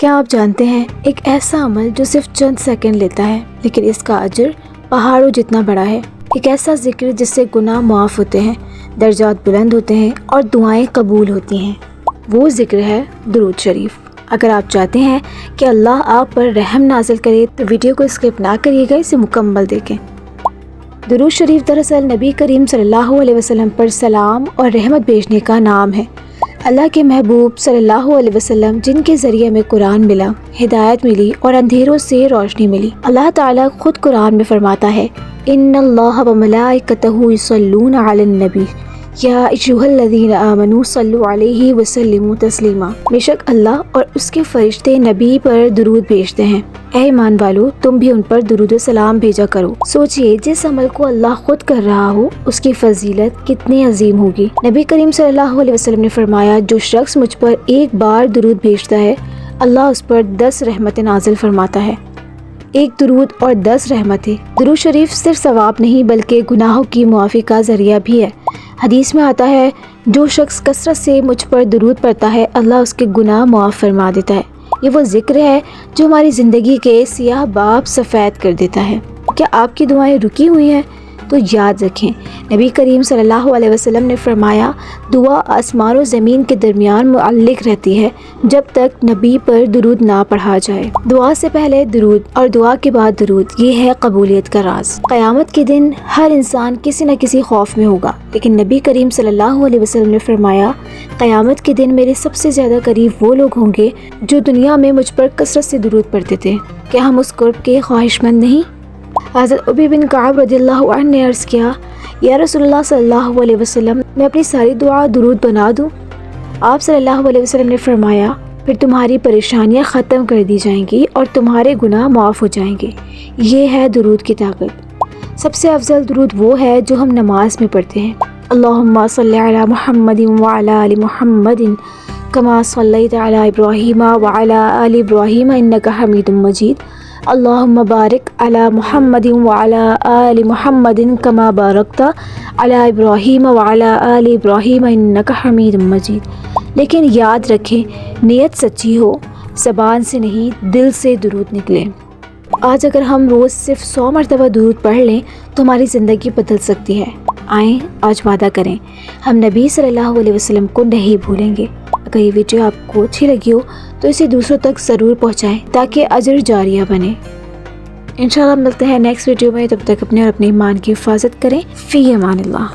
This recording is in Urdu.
کیا آپ جانتے ہیں ایک ایسا عمل جو صرف چند سیکنڈ لیتا ہے لیکن اس کا اجر پہاڑوں جتنا بڑا ہے؟ ایک ایسا ذکر جس سے گناہ معاف ہوتے ہیں، درجات بلند ہوتے ہیں اور دعائیں قبول ہوتی ہیں، وہ ذکر ہے درود شریف۔ اگر آپ چاہتے ہیں کہ اللہ آپ پر رحم نازل کرے تو ویڈیو کو اسکپ نہ کریے گا، اسے مکمل دیکھیں۔ درود شریف دراصل نبی کریم صلی اللہ علیہ وسلم پر سلام اور رحمت بھیجنے کا نام ہے۔ اللہ کے محبوب صلی اللہ علیہ وسلم جن کے ذریعے میں قرآن ملا، ہدایت ملی اور اندھیروں سے روشنی ملی، اللہ تعالیٰ خود قرآن میں فرماتا ہے ان اللہ وملائکتہ یصلون علی النبی یا ایھا الذین آمنوا صلوا علیہ وسلموا تسلیما۔ بے شک اللہ اور اس کے فرشتے نبی پر درود بھیجتے ہیں، اے ایمان والو تم بھی ان پر درود و سلام بھیجا کرو۔ سوچئے جس عمل کو اللہ خود کر رہا ہو اس کی فضیلت کتنی عظیم ہوگی۔ نبی کریم صلی اللہ علیہ وسلم نے فرمایا جو شخص مجھ پر ایک بار درود بھیجتا ہے اللہ اس پر 10 رحمتیں نازل فرماتا ہے۔ ایک درود اور 10 رحمتیں۔ درود شریف صرف ثواب نہیں بلکہ گناہوں کی معافی کا ذریعہ بھی ہے۔ حدیث میں آتا ہے جو شخص کثرت سے مجھ پر درود پڑھتا ہے اللہ اس کے گناہ معاف فرما دیتا ہے۔ یہ وہ ذکر ہے جو ہماری زندگی کے سیاہ باب سفید کر دیتا ہے۔ کیا آپ کی دعائیں رکی ہوئی ہیں؟ تو یاد رکھیں نبی کریم صلی اللہ علیہ وسلم نے فرمایا دعا آسمان و زمین کے درمیان معلق رہتی ہے جب تک نبی پر درود نہ پڑھا جائے۔ دعا سے پہلے درود اور دعا کے بعد درود، یہ ہے قبولیت کا راز۔ قیامت کے دن ہر انسان کسی نہ کسی خوف میں ہوگا، لیکن نبی کریم صلی اللہ علیہ وسلم نے فرمایا قیامت کے دن میرے سب سے زیادہ قریب وہ لوگ ہوں گے جو دنیا میں مجھ پر کثرت سے درود پڑھتے تھے۔ کیا ہم اس قرب کے خواہش مند نہیں؟ حضرت ابی بن کعب رضی اللہ عنہ نے عرض کیا یا رسول اللہ صلی اللہ علیہ وسلم میں اپنی ساری دعا درود بنا دوں؟ آپ صلی اللہ علیہ وسلم نے فرمایا پھر تمہاری پریشانیاں ختم کر دی جائیں گی اور تمہارے گناہ معاف ہو جائیں گے۔ یہ ہے درود کی طاقت۔ سب سے افضل درود وہ ہے جو ہم نماز میں پڑھتے ہیں۔ اللہم صلی علی محمد وعلی آل محمد کما صلیت علی ابراہیم وعلی آل ابراہیم انک حمید مجید۔ اللہم بارک علی محمد وعلی آل محمد کما بارکت علی ابراہیم وعلی آل ابراہیم انک حمید مجید۔ لیکن یاد رکھیں نیت سچی ہو، زبان سے نہیں دل سے درود نکلے۔ آج اگر ہم روز صرف 100 مرتبہ درود پڑھ لیں تو ہماری زندگی بدل سکتی ہے۔ آئیں آج وعدہ کریں ہم نبی صلی اللہ علیہ وسلم کو نہیں بھولیں گے۔ اگر یہ ویڈیو آپ کو اچھی لگی ہو تو اسے دوسروں تک ضرور پہنچائیں تاکہ اجر جاریہ بنے۔ انشاءاللہ ملتے ہیں نیکسٹ ویڈیو میں، تب تک اپنے اور اپنے ایمان کی حفاظت کریں۔ فی امان اللہ۔